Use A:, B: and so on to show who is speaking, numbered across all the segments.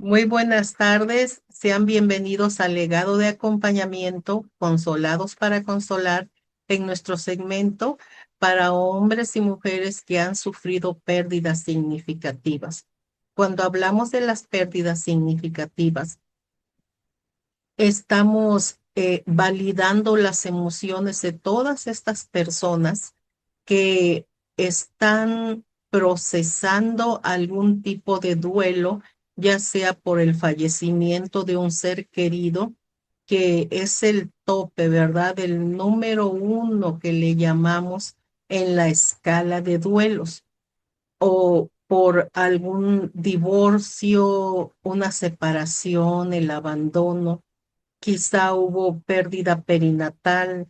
A: Muy buenas tardes, sean bienvenidos al legado de acompañamiento Consolados para Consolar en nuestro segmento para hombres y mujeres que han sufrido pérdidas significativas. Cuando hablamos de las pérdidas significativas, estamos validando las emociones de todas estas personas que están procesando algún tipo de duelo, ya sea por el fallecimiento de un ser querido, que es el tope, ¿verdad? El número uno que le llamamos en la escala de duelos, o por algún divorcio, una separación, el abandono. Quizá hubo pérdida perinatal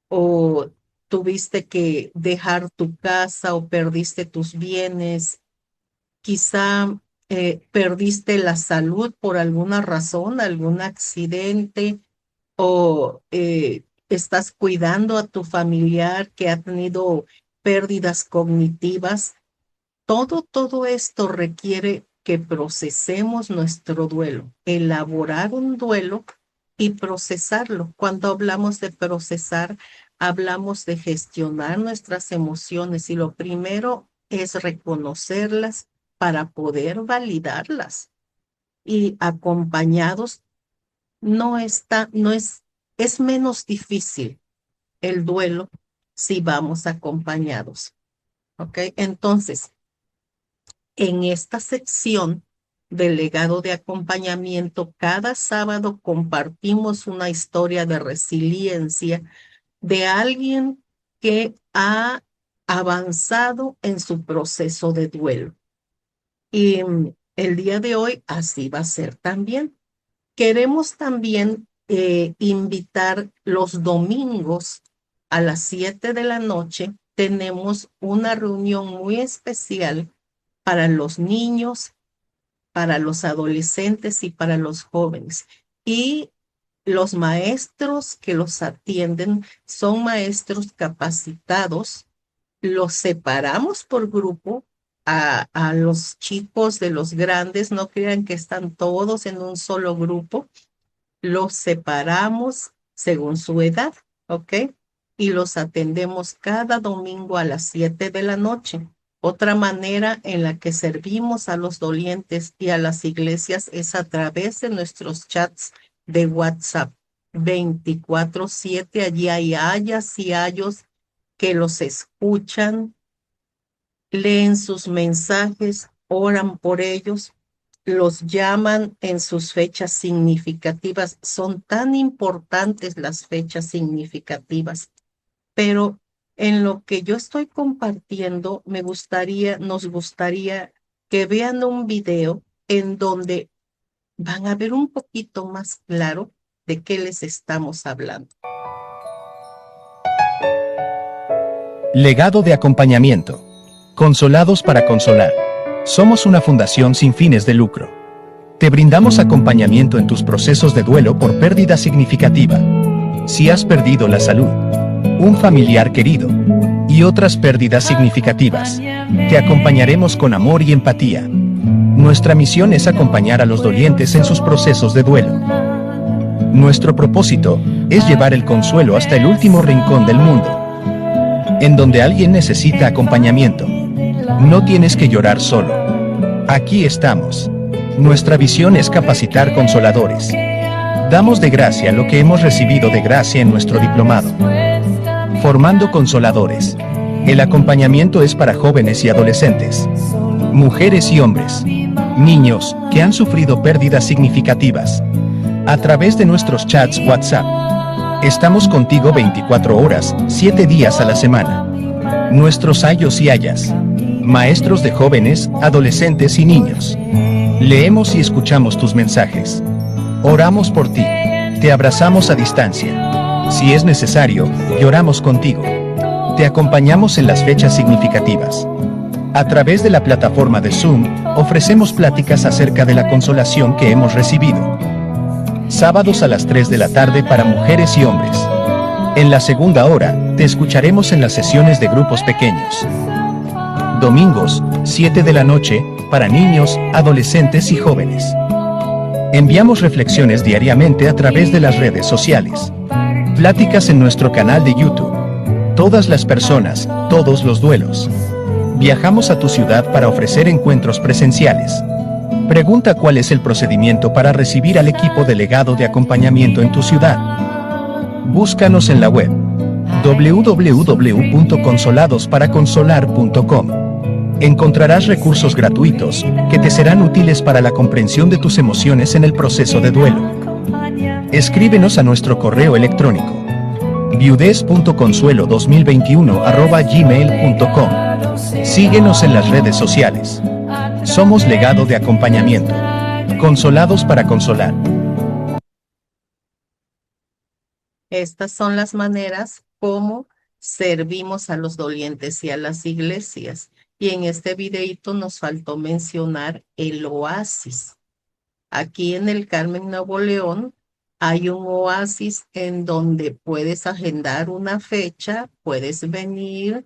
A: o tuviste que dejar tu casa o perdiste tus bienes. Quizá perdiste la salud por alguna razón, algún accidente, o estás cuidando a tu familiar que ha tenido pérdidas cognitivas. Todo esto requiere que procesemos nuestro duelo, elaborar un duelo y procesarlo. Cuando hablamos de procesar, hablamos de gestionar nuestras emociones y lo primero es reconocerlas para poder validarlas. Y acompañados es menos difícil el duelo si vamos acompañados. ¿Ok? Entonces, en esta sección del legado de acompañamiento, cada sábado compartimos una historia de resiliencia de alguien que ha avanzado en su proceso de duelo. Y el día de hoy así va a ser también. Queremos también invitar los domingos a las 7 de la noche. Tenemos una reunión muy especial para los niños, para los adolescentes y para los jóvenes. Y los maestros que los atienden son maestros capacitados. Los separamos por grupo a los chicos de los grandes. No crean que están todos en un solo grupo. Los separamos según su edad, ¿ok? Y los atendemos cada domingo a las 7 de la noche. Otra manera en la que servimos a los dolientes y a las iglesias es a través de nuestros chats de WhatsApp 24/7. Allí hay ayas y ayos que los escuchan, leen sus mensajes, oran por ellos, los llaman en sus fechas significativas. Son tan importantes las fechas significativas, pero en lo que yo estoy compartiendo, nos gustaría que vean un video en donde van a ver un poquito más claro de qué les estamos hablando.
B: Legado de acompañamiento. Consolados para consolar. Somos una fundación sin fines de lucro. Te brindamos acompañamiento en tus procesos de duelo por pérdida significativa. Si has perdido la salud, un familiar querido y otras pérdidas significativas, te acompañaremos con amor y empatía. Nuestra misión es acompañar a los dolientes en sus procesos de duelo. Nuestro propósito es llevar el consuelo hasta el último rincón del mundo. En donde alguien necesita acompañamiento, no tienes que llorar solo. Aquí estamos. Nuestra visión es capacitar consoladores. Damos de gracia lo que hemos recibido de gracia en nuestro diplomado. Formando consoladores. El acompañamiento es para jóvenes y adolescentes, mujeres y hombres, niños que han sufrido pérdidas significativas. A través de nuestros chats WhatsApp, estamos contigo 24 horas, 7 días a la semana. Nuestros ayos y ayas, maestros de jóvenes, adolescentes y niños. Leemos y escuchamos tus mensajes. Oramos por ti. Te abrazamos a distancia. Si es necesario, lloramos contigo. Te acompañamos en las fechas significativas. A través de la plataforma de Zoom, ofrecemos pláticas acerca de la consolación que hemos recibido. Sábados a las 3 de la tarde para mujeres y hombres. En la segunda hora, te escucharemos en las sesiones de grupos pequeños. Domingos, 7 de la noche, para niños, adolescentes y jóvenes. Enviamos reflexiones diariamente a través de las redes sociales. Pláticas en nuestro canal de YouTube. Todas las personas, todos los duelos. Viajamos a tu ciudad para ofrecer encuentros presenciales. Pregunta cuál es el procedimiento para recibir al equipo delegado de acompañamiento en tu ciudad. Búscanos en la web www.consoladosparaconsolar.com. Encontrarás recursos gratuitos que te serán útiles para la comprensión de tus emociones en el proceso de duelo. Escríbenos a nuestro correo electrónico viudez.consuelo2021@gmail.com. Síguenos en las redes sociales. Somos Legado de Acompañamiento. Consolados para consolar.
A: Estas son las maneras como servimos a los dolientes y a las iglesias. Y en este videíto nos faltó mencionar el oasis. Aquí en el Carmen, Nuevo León, hay un oasis en donde puedes agendar una fecha, puedes venir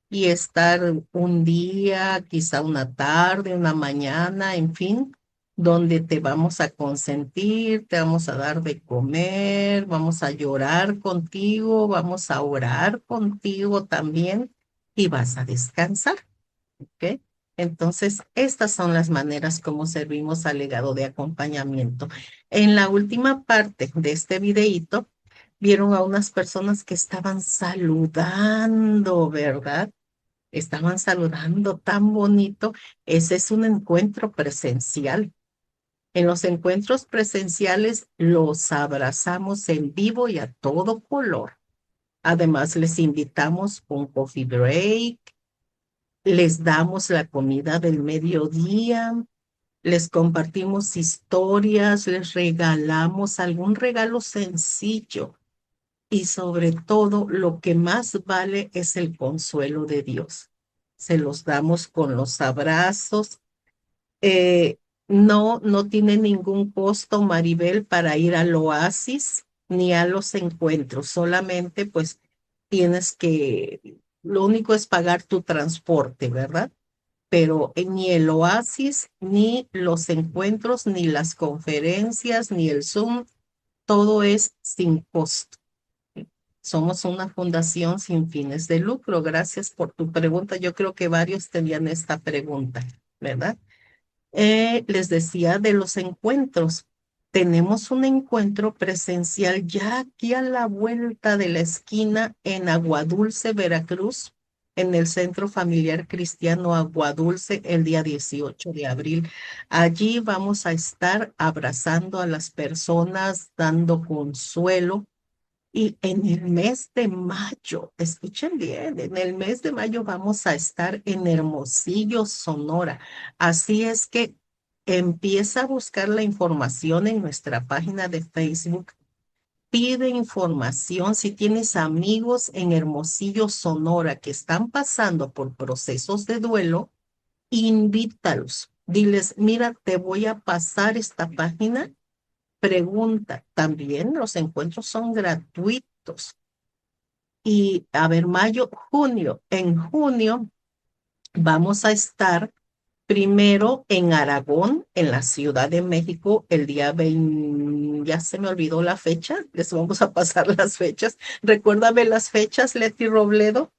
A: y estar un día, quizá una tarde, una mañana, en fin, donde te vamos a consentir, te vamos a dar de comer, vamos a llorar contigo, vamos a orar contigo también y vas a descansar. ¿Ok? Entonces, estas son las maneras como servimos al legado de acompañamiento. En la última parte de este videíto, vieron a unas personas que estaban saludando, ¿verdad? Estaban saludando tan bonito. Ese es un encuentro presencial. En los encuentros presenciales los abrazamos en vivo y a todo color. Además, les invitamos un coffee break, les damos la comida del mediodía, les compartimos historias, les regalamos algún regalo sencillo y sobre todo lo que más vale es el consuelo de Dios. Se los damos con los abrazos. Eh, no tiene ningún costo, Maribel, para ir al oasis ni a los encuentros. Solamente pues tienes que, lo único es pagar tu transporte, ¿verdad? Pero ni el oasis, ni los encuentros, ni las conferencias, ni el Zoom, todo es sin costo. Somos una fundación sin fines de lucro. Gracias por tu pregunta. Yo creo que varios tenían esta pregunta, ¿verdad? Les decía de los encuentros. Tenemos un encuentro presencial ya aquí a la vuelta de la esquina en Aguadulce, Veracruz, en el Centro Familiar Cristiano Aguadulce, el día 18 de abril. Allí vamos a estar abrazando a las personas, dando consuelo. Y en el mes de mayo, escuchen bien, en el mes de mayo vamos a estar en Hermosillo, Sonora. Así es que empieza a buscar la información en nuestra página de Facebook. Pide información si tienes amigos en Hermosillo, Sonora, que están pasando por procesos de duelo, invítalos. Diles, mira, te voy a pasar esta página. Pregunta, también los encuentros son gratuitos. Y a ver, mayo, junio. En junio vamos a estar primero en Aragón, en la Ciudad de México, el día 20, ya se me olvidó la fecha, les vamos a pasar las fechas. Recuérdame las fechas, Leti Robledo.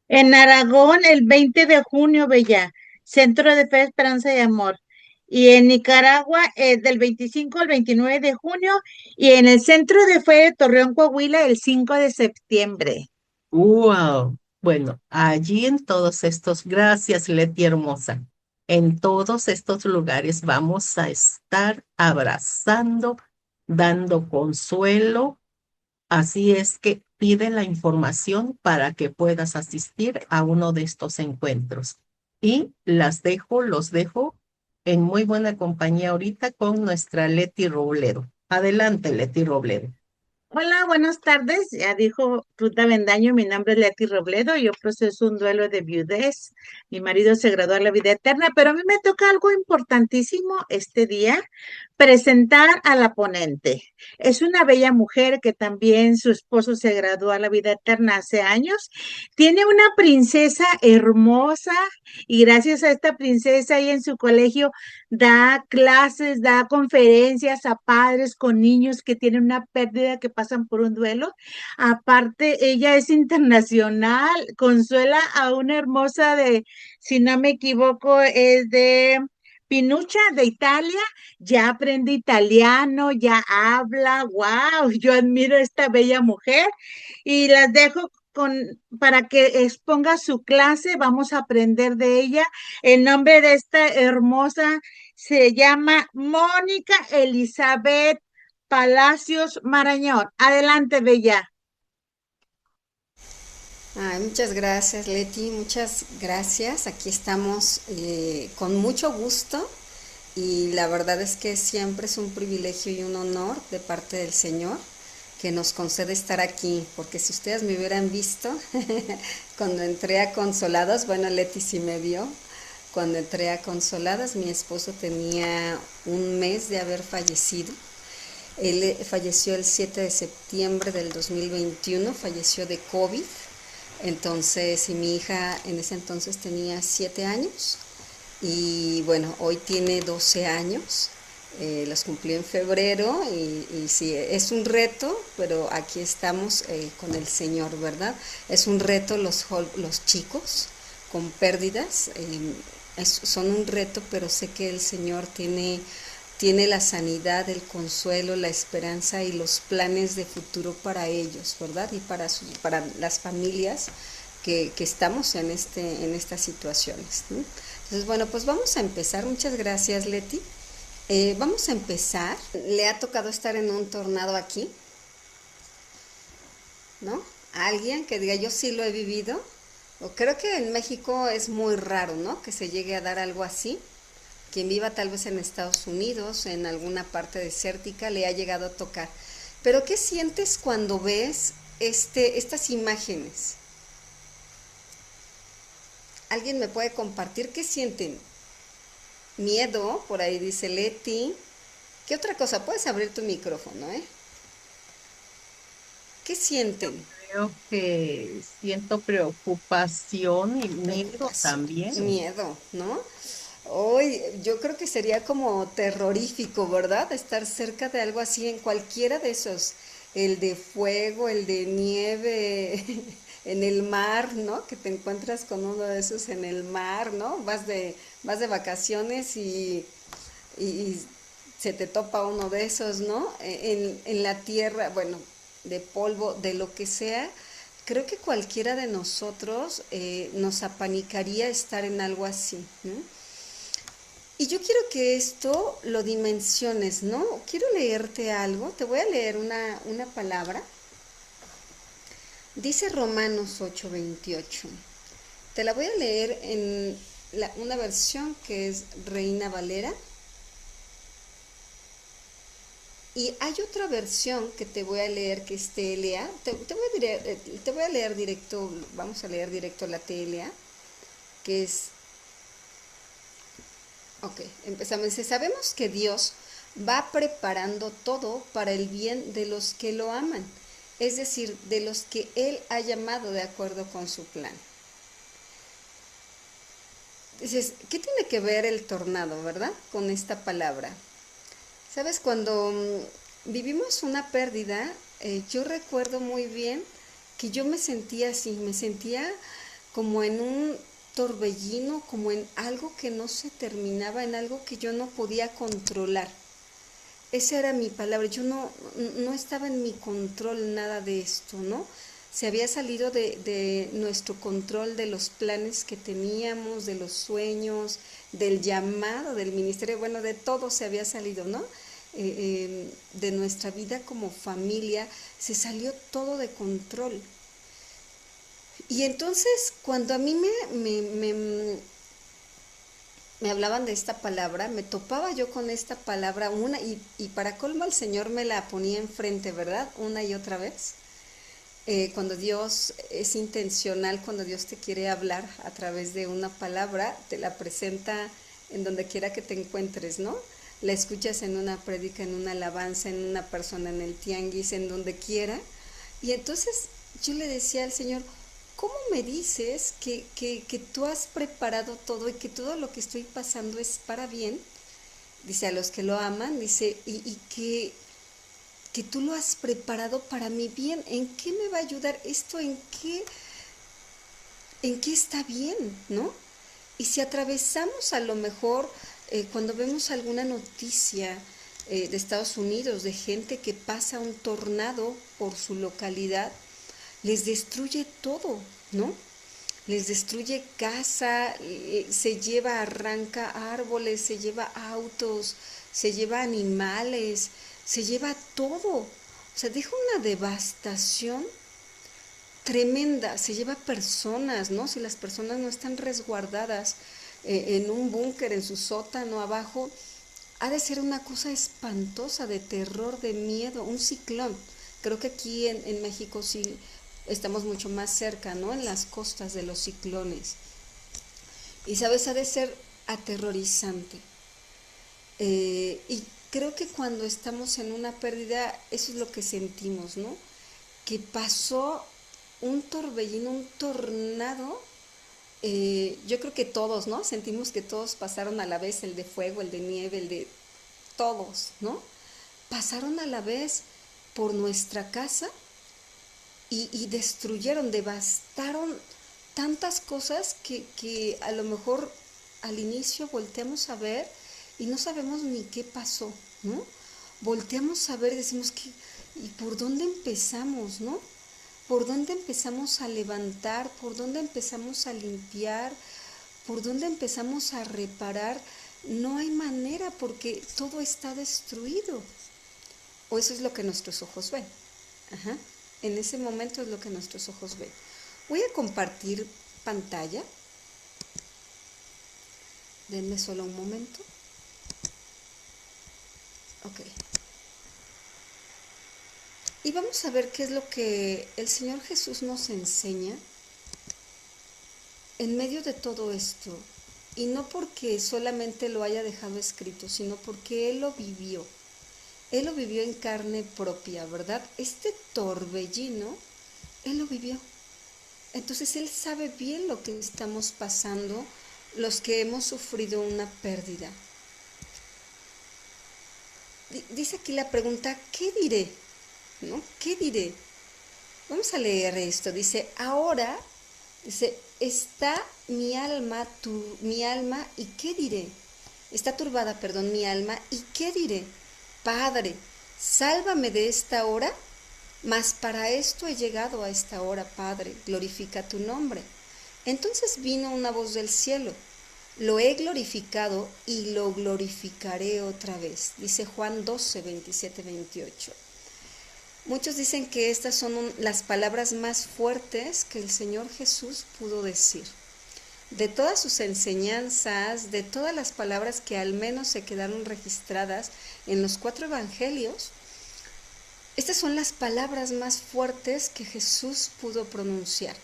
C: En Aragón, el 20 de junio, Bella, Centro de Fe, Esperanza y Amor. Y en Nicaragua, del 25 al 29 de junio. Y en el Centro de Fe de Torreón, Coahuila, el 5 de septiembre.
A: Wow. Bueno, allí en todos estos, gracias, Leti hermosa. En todos estos lugares vamos a estar abrazando, dando consuelo. Así es que pide la información para que puedas asistir a uno de estos encuentros. Y los dejo en muy buena compañía ahorita con nuestra Leti Robledo. Adelante, Leti Robledo.
C: Hola, buenas tardes. Ya dijo Ruta Bendaño, mi nombre es Leti Robledo. Yo proceso un duelo de viudez. Mi marido se graduó a la vida eterna, pero a mí me toca algo importantísimo este día, presentar a la ponente. Es una bella mujer que también su esposo se graduó a la vida eterna hace años. Tiene una princesa hermosa y gracias a esta princesa y en su colegio da clases, da conferencias a padres con niños que tienen una pérdida, que pasan por un duelo. Aparte, ella es internacional, consuela a una hermosa de, si no me equivoco, es de Pinucha, de Italia. Ya aprende italiano, ya habla. Wow, yo admiro a esta bella mujer y las dejo para que exponga su clase. Vamos a aprender de ella. El nombre de esta hermosa se llama Mónica Elizabeth Palacios Marañón. Adelante, Bella.
D: Ay, muchas gracias, Leti, muchas gracias. Aquí estamos con mucho gusto y la verdad es que siempre es un privilegio y un honor de parte del Señor que nos concede estar aquí, porque si ustedes me hubieran visto cuando entré a Consolados, bueno, Leti sí me vio, cuando entré a Consoladas, mi esposo tenía un mes de haber fallecido. Él falleció el 7 de septiembre del 2021, falleció de COVID. Entonces, y mi hija en ese entonces tenía 7 años y bueno, hoy tiene 12 años. Los cumplió en febrero y sí, es un reto, pero aquí estamos con el Señor, ¿verdad? Es un reto los chicos con pérdidas, son un reto, pero sé que el Señor tiene la sanidad, el consuelo, la esperanza y los planes de futuro para ellos, ¿verdad? Y para las familias que estamos en estas situaciones, ¿no? Entonces, bueno, pues vamos a empezar. Muchas gracias, Leti. Vamos a empezar. Le ha tocado estar en un tornado aquí, ¿no? Alguien que diga, yo sí lo he vivido. O creo que en México es muy raro, ¿no? Que se llegue a dar algo así. Quien viva tal vez en Estados Unidos, en alguna parte desértica, le ha llegado a tocar. Pero ¿qué sientes cuando ves estas imágenes? ¿Alguien me puede compartir qué sienten? Miedo, por ahí dice Leti. ¿Qué otra cosa? Puedes abrir tu micrófono, ¿eh? ¿Qué sienten?
A: Creo que siento preocupación y miedo
D: Preocupación,
A: también.
D: miedo, ¿no? Hoy yo creo que sería como terrorífico, ¿verdad? Estar cerca de algo así en cualquiera de esos, el de fuego, el de nieve, en el mar, ¿no? Que te encuentras con uno de esos en el mar, ¿no? Vas de vacaciones y se te topa uno de esos, ¿no? En la tierra, bueno, de polvo, de lo que sea. Creo que cualquiera de nosotros nos apanicaría estar en algo así, ¿no? Y yo quiero que esto lo dimensiones, ¿no? Quiero leerte algo, te voy a leer una palabra. Dice Romanos 8:28. Te la voy a leer en una versión que es Reina Valera. Y hay otra versión que te voy a leer que es TLA. Te voy a leer directo, vamos a leer directo la TLA, que es. Ok, empezamos. Dice, sabemos que Dios va preparando todo para el bien de los que lo aman, es decir, de los que Él ha llamado de acuerdo con su plan. Dices, ¿qué tiene que ver el tornado, verdad? Con esta palabra. ¿Sabes? Cuando vivimos una pérdida, yo recuerdo muy bien que yo me sentía así, me sentía como en un torbellino, como en algo que no se terminaba, en algo que yo no podía controlar. Esa era mi palabra, yo no estaba en mi control nada de esto, ¿no? Se había salido de nuestro control, de los planes que teníamos, de los sueños, del llamado, del ministerio, bueno, de todo se había salido, ¿no? De nuestra vida como familia, se salió todo de control. Y entonces, cuando a mí me hablaban de esta palabra, me topaba yo con esta palabra una y para colmo el Señor me la ponía enfrente, ¿verdad? Una y otra vez. Cuando Dios es intencional, cuando Dios te quiere hablar a través de una palabra, te la presenta en donde quiera que te encuentres, ¿no? La escuchas en una prédica, en una alabanza, en una persona, en el tianguis, en donde quiera. Y entonces yo le decía al Señor, ¿cómo me dices que tú has preparado todo y que todo lo que estoy pasando es para bien? Dice, a los que lo aman, dice, y que tú lo has preparado para mi bien. ¿En qué me va a ayudar esto? ¿En qué está bien? ¿No? Y si atravesamos a lo mejor cuando vemos alguna noticia de Estados Unidos, de gente que pasa un tornado por su localidad, les destruye todo, ¿no? Les destruye casa, se lleva, arranca árboles, se lleva autos, se lleva animales, se lleva todo. O sea, deja una devastación tremenda, se lleva personas, ¿no? Si las personas no están resguardadas en un búnker, en su sótano abajo, ha de ser una cosa espantosa, de terror, de miedo, un ciclón. Creo que aquí en México sí estamos mucho más cerca, ¿no? En las costas de los ciclones. Y sabes, ha de ser aterrorizante. Y creo que cuando estamos en una pérdida, eso es lo que sentimos, ¿no? Que pasó un torbellino, un tornado. Yo creo que todos, ¿no? Sentimos que todos pasaron a la vez, el de fuego, el de nieve, el de todos, ¿no? Pasaron a la vez por nuestra casa y destruyeron, devastaron tantas cosas que a lo mejor al inicio volteamos a ver y no sabemos ni qué pasó, ¿no? Volteamos a ver y decimos, ¿y por dónde empezamos, no? ¿Por dónde empezamos a levantar? ¿Por dónde empezamos a limpiar? ¿Por dónde empezamos a reparar? No hay manera porque todo está destruido. O eso es lo que nuestros ojos ven. Ajá. En ese momento es lo que nuestros ojos ven. Voy a compartir pantalla. Denme solo un momento. Ok. Y vamos a ver qué es lo que el Señor Jesús nos enseña en medio de todo esto. Y no porque solamente lo haya dejado escrito, sino porque Él lo vivió. Él lo vivió en carne propia, ¿verdad? Este torbellino, Él lo vivió. Entonces Él sabe bien lo que estamos pasando, los que hemos sufrido una pérdida. Dice aquí la pregunta, ¿qué diré? ¿No? ¿Qué diré? Vamos a leer esto. Dice, ahora, dice, está mi alma, ¿y qué diré? Está turbada, perdón, mi alma, ¿y qué diré? Padre, sálvame de esta hora, mas para esto he llegado a esta hora, Padre, glorifica tu nombre. Entonces vino una voz del cielo, lo he glorificado y lo glorificaré otra vez, dice Juan 12, 27, 28. Muchos dicen que estas son las palabras más fuertes que el Señor Jesús pudo decir. De todas sus enseñanzas, de todas las palabras que al menos se quedaron registradas en los 4 evangelios, estas son las palabras más fuertes que Jesús pudo pronunciar.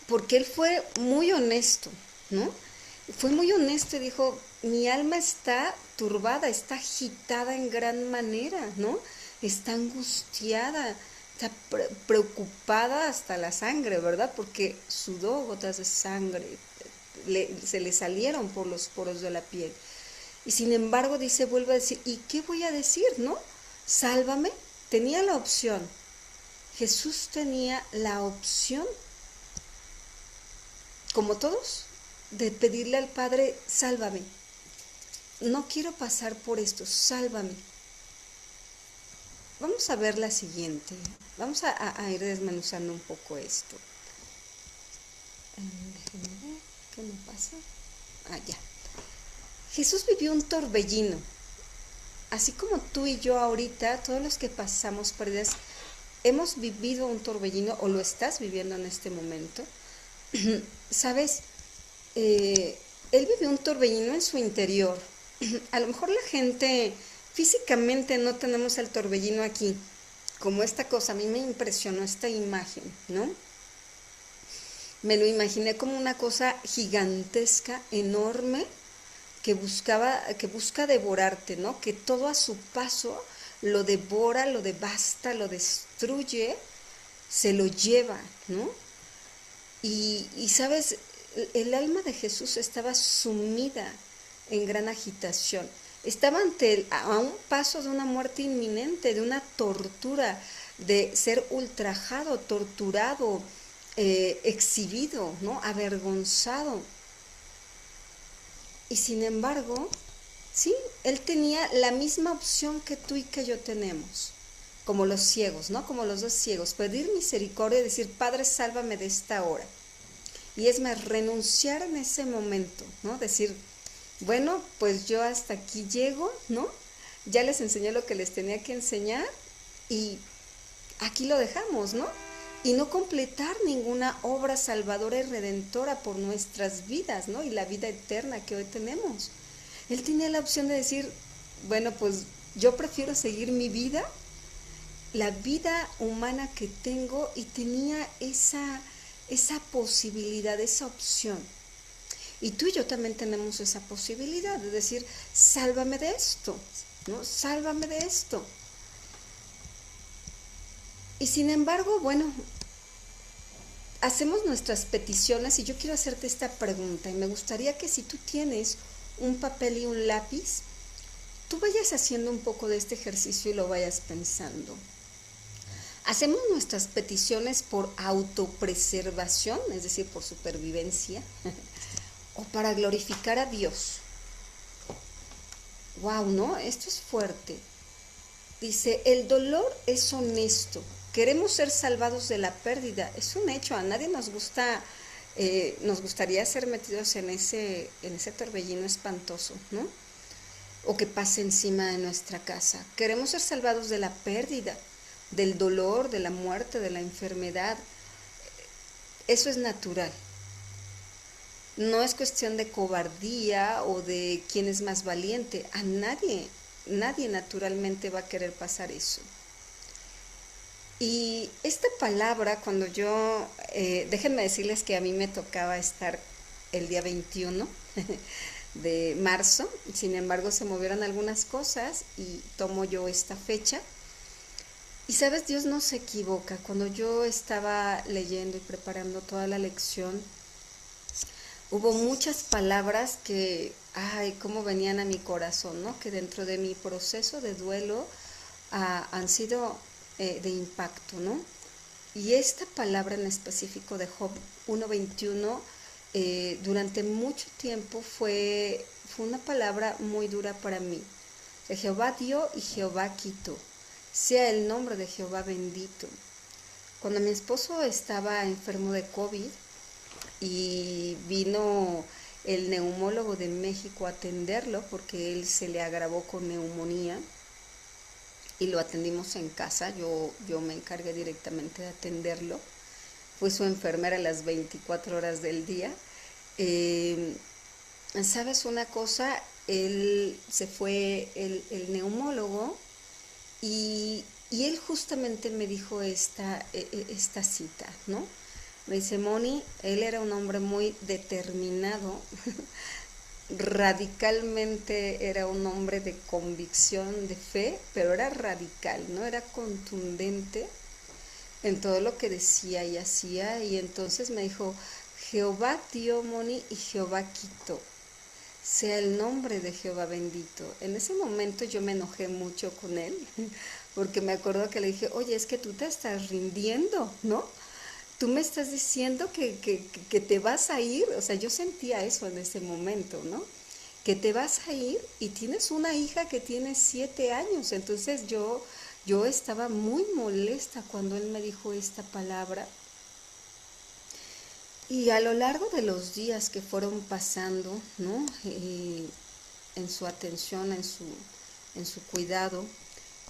D: Porque Él fue muy honesto, ¿no? Fue muy honesto y dijo, mi alma está turbada, está agitada en gran manera, ¿no? Está angustiada, está preocupada hasta la sangre, ¿verdad? Porque sudó gotas de sangre, se le salieron por los poros de la piel. Y sin embargo, dice, vuelve a decir, ¿y qué voy a decir, no? Sálvame. Tenía la opción. Jesús tenía la opción, como todos, de pedirle al Padre, sálvame. No quiero pasar por esto, sálvame. Vamos a ver la siguiente. Vamos a ir desmenuzando un poco esto. Déjenme ver, ¿qué me pasa? Ya. Jesús vivió un torbellino. Así como tú y yo ahorita, todos los que pasamos pérdidas, hemos vivido un torbellino o lo estás viviendo en este momento. ¿Sabes? él vivió un torbellino en su interior. A lo mejor la gente físicamente no tenemos el torbellino aquí, como esta cosa. A mí me impresionó esta imagen, ¿no? Me lo imaginé como una cosa gigantesca, enorme, que busca devorarte, ¿no? Que todo a su paso lo devora, lo devasta, lo destruye, se lo lleva, ¿no? Y sabes, el alma de Jesús estaba sumida en gran agitación. Estaba a un paso de una muerte inminente, de una tortura, de ser ultrajado, torturado, exhibido, ¿no? Avergonzado. Y sin embargo, sí, él tenía la misma opción que tú y que yo tenemos, como los ciegos, ¿no? Como los dos ciegos, pedir misericordia y decir, Padre, sálvame de esta hora. Y es más, renunciar en ese momento, ¿no? Decir, bueno, pues yo hasta aquí llego, ¿no? Ya les enseñé lo que les tenía que enseñar y aquí lo dejamos, ¿no? Y no completar ninguna obra salvadora y redentora por nuestras vidas, ¿no? Y la vida eterna que hoy tenemos. Él tenía la opción de decir, bueno, pues yo prefiero seguir mi vida, la vida humana que tengo, y tenía esa posibilidad, esa opción. Y tú y yo también tenemos esa posibilidad de decir, sálvame de esto, ¿no? Sálvame de esto. Y sin embargo, bueno, hacemos nuestras peticiones y yo quiero hacerte esta pregunta y me gustaría que si tú tienes un papel y un lápiz, tú vayas haciendo un poco de este ejercicio y lo vayas pensando. Hacemos nuestras peticiones por autopreservación, es decir, por supervivencia, o para glorificar a Dios. Wow, ¿no? Esto es fuerte. Dice, el dolor es honesto. Queremos ser salvados de la pérdida. Es un hecho. A nadie nos gustaría ser metidos en ese torbellino espantoso, ¿no? O que pase encima de nuestra casa. Queremos ser salvados de la pérdida, del dolor, de la muerte, de la enfermedad. Eso es natural. No es cuestión de cobardía o de quién es más valiente. A nadie naturalmente va a querer pasar eso. Y esta palabra, cuando yo, déjenme decirles que a mí me tocaba estar el día 21 de marzo, sin embargo se movieron algunas cosas y tomo yo esta fecha. Y sabes, Dios no se equivoca. Cuando yo estaba leyendo y preparando toda la lección, hubo muchas palabras que, ay, cómo venían a mi corazón, ¿no? Que dentro de mi proceso de duelo han sido de impacto, ¿no? Y esta palabra en específico de Job 1:21, durante mucho tiempo fue una palabra muy dura para mí. De Jehová dio y Jehová quitó. Sea el nombre de Jehová bendito. Cuando mi esposo estaba enfermo de COVID y vino el neumólogo de México a atenderlo porque él se le agravó con neumonía y lo atendimos en casa, yo me encargué directamente de atenderlo, fue su enfermera las 24 horas del día. ¿Sabes una cosa? Él se fue el neumólogo y él justamente me dijo esta cita, ¿no? Me dice, Moni, él era un hombre muy determinado, radicalmente era un hombre de convicción, de fe, pero era radical, ¿no? Era contundente en todo lo que decía y hacía, y entonces me dijo, Jehová dio, Moni, y Jehová quitó. Sea el nombre de Jehová bendito. En ese momento yo me enojé mucho con él, porque me acuerdo que le dije, oye, es que tú te estás rindiendo, ¿no? Tú me estás diciendo que te vas a ir. O sea, yo sentía eso en ese momento, ¿no? Que te vas a ir y tienes una hija que tiene 7 años. Entonces yo estaba muy molesta cuando él me dijo esta palabra. Y a lo largo de los días que fueron pasando, ¿no? En su atención, en su cuidado,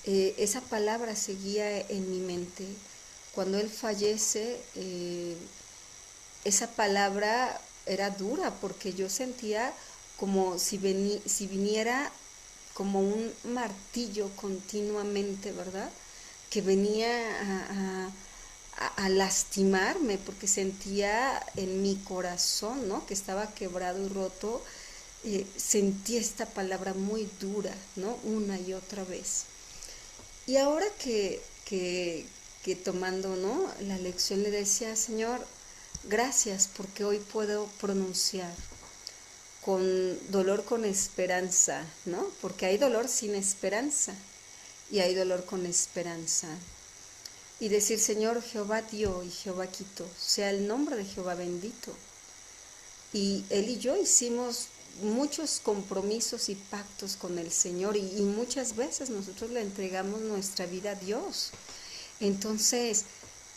D: esa palabra seguía en mi mente. Cuando él fallece, esa palabra era dura porque yo sentía como si viniera como un martillo continuamente, ¿verdad? Que venía a lastimarme porque sentía en mi corazón, ¿no? Que estaba quebrado y roto. Sentí esta palabra muy dura, ¿no? Una y otra vez. Y ahora que tomando, ¿no?, la lección, le decía: Señor, gracias porque hoy puedo pronunciar con dolor, con esperanza, ¿no? Porque hay dolor sin esperanza y hay dolor con esperanza. Y decir: Señor, Jehová dio y Jehová quitó, sea el nombre de Jehová bendito. Y él y yo hicimos muchos compromisos y pactos con el Señor, y muchas veces nosotros le entregamos nuestra vida a Dios. Entonces,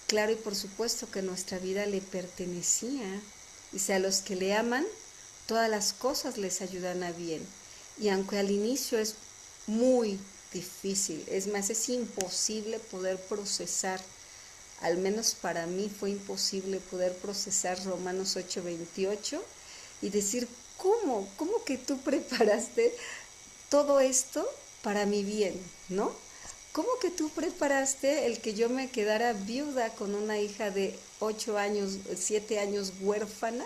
D: claro, y por supuesto que nuestra vida le pertenecía. Dice: a los que le aman, todas las cosas les ayudan a bien. Y aunque al inicio es muy difícil, es más, es imposible poder procesar, al menos para mí fue imposible poder procesar Romanos 8:28 y decir: ¿cómo que tú preparaste todo esto para mi bien, ¿no? ¿Cómo que tú preparaste el que yo me quedara viuda con una hija de 8 años, 7 años huérfana?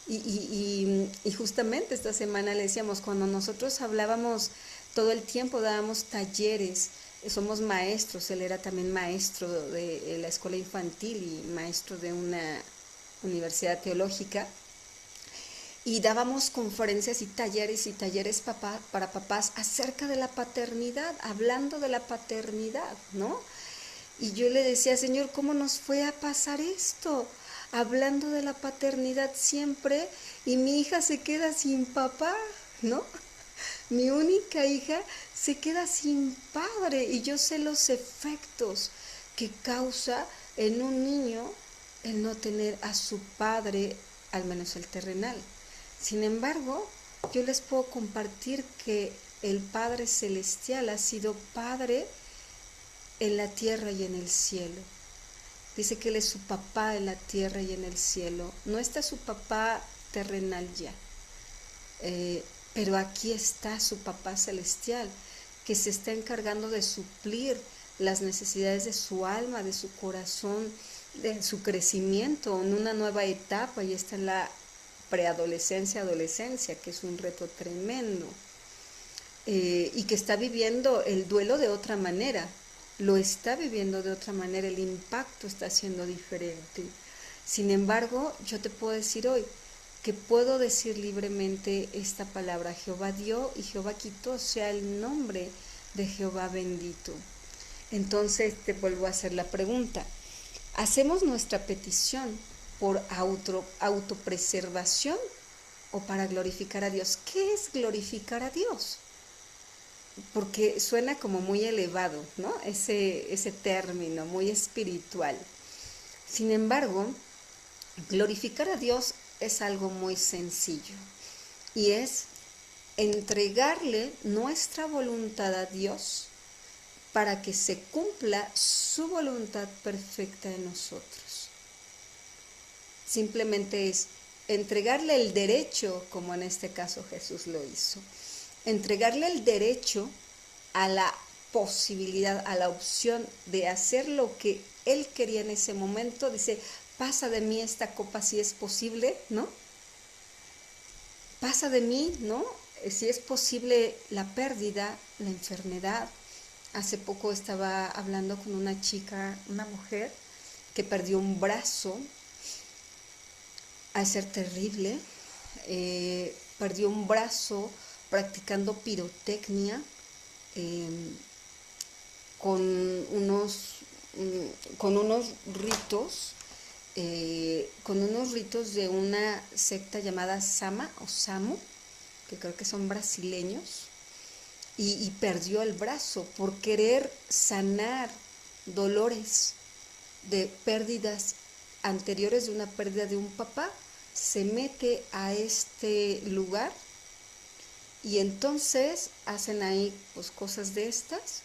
D: Y justamente esta semana le decíamos, cuando nosotros hablábamos todo el tiempo, dábamos talleres, somos maestros, él era también maestro de la escuela infantil y maestro de una universidad teológica, y dábamos conferencias y talleres para papás acerca de la paternidad, hablando de la paternidad, ¿no? Y yo le decía: Señor, ¿cómo nos fue a pasar esto? Hablando de la paternidad siempre, y mi hija se queda sin papá, ¿no? Mi única hija se queda sin padre, y yo sé los efectos que causa en un niño el no tener a su padre, al menos el terrenal. Sin embargo, yo les puedo compartir que el Padre Celestial ha sido Padre en la tierra y en el cielo. Dice que Él es su papá en la tierra y en el cielo. No está su papá terrenal ya, pero aquí está su papá celestial, que se está encargando de suplir las necesidades de su alma, de su corazón, de su crecimiento en una nueva etapa, y está en la preadolescencia, adolescencia, que es un reto tremendo, y que está viviendo el duelo de otra manera, lo está viviendo de otra manera, el impacto está siendo diferente. Sin embargo, yo te puedo decir hoy que puedo decir libremente esta palabra: Jehová dio y Jehová quitó, sea el nombre de Jehová bendito. Entonces te vuelvo a hacer la pregunta: ¿hacemos nuestra petición por autopreservación o para glorificar a Dios? ¿Qué es glorificar a Dios? Porque suena como muy elevado, ¿no? Ese término, muy espiritual. Sin embargo, glorificar a Dios es algo muy sencillo, y es entregarle nuestra voluntad a Dios para que se cumpla su voluntad perfecta en nosotros. Simplemente es entregarle el derecho, como en este caso Jesús lo hizo, entregarle el derecho a la posibilidad, a la opción de hacer lo que Él quería en ese momento. Dice: pasa de mí esta copa si es posible, ¿no? Pasa de mí, ¿no? Si es posible la pérdida, la enfermedad. Hace poco estaba hablando con una chica, una mujer, que perdió un brazo. Ha de ser terrible. Perdió un brazo practicando pirotecnia, con unos ritos de una secta llamada Sama o Samu, que creo que son brasileños, y perdió el brazo por querer sanar dolores de pérdidas anteriores, de una pérdida de un papá. Se mete a este lugar y entonces hacen ahí pues cosas de estas,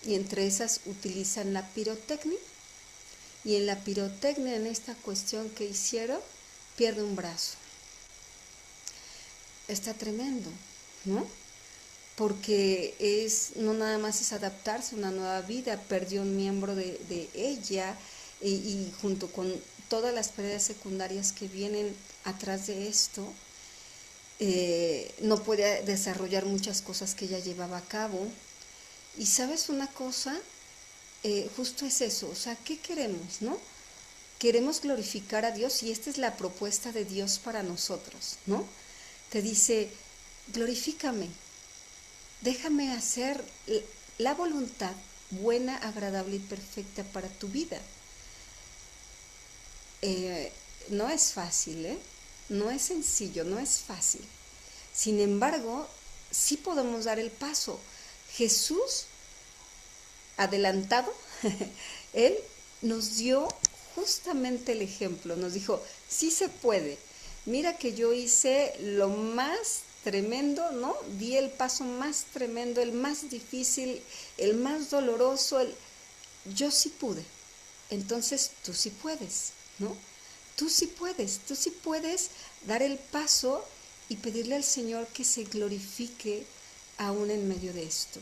D: y entre esas utilizan la pirotecnia, y en la pirotecnia, en esta cuestión que hicieron, pierde un brazo. está tremendo, ¿no? Porque no nada más es adaptarse a una nueva vida, perdió un miembro de ella y junto con todas las pérdidas secundarias que vienen atrás de esto, no puede desarrollar muchas cosas que ella llevaba a cabo. Y sabes una cosa, justo es eso, o sea, ¿qué queremos, no? Queremos glorificar a Dios y esta es la propuesta de Dios para nosotros, ¿no? Te dice, glorifícame, déjame hacer la voluntad buena, agradable y perfecta para tu vida. No es fácil, ¿eh? No es sencillo, no es fácil. Sin embargo, sí podemos dar el paso. Jesús, adelantado, Él nos dio justamente el ejemplo, nos dijo, sí se puede. Mira que yo hice lo más tremendo, ¿no? Di el paso más tremendo, el más difícil, el más doloroso, yo sí pude. Entonces tú sí puedes, ¿no? Tú sí puedes dar el paso y pedirle al Señor que se glorifique aún en medio de esto.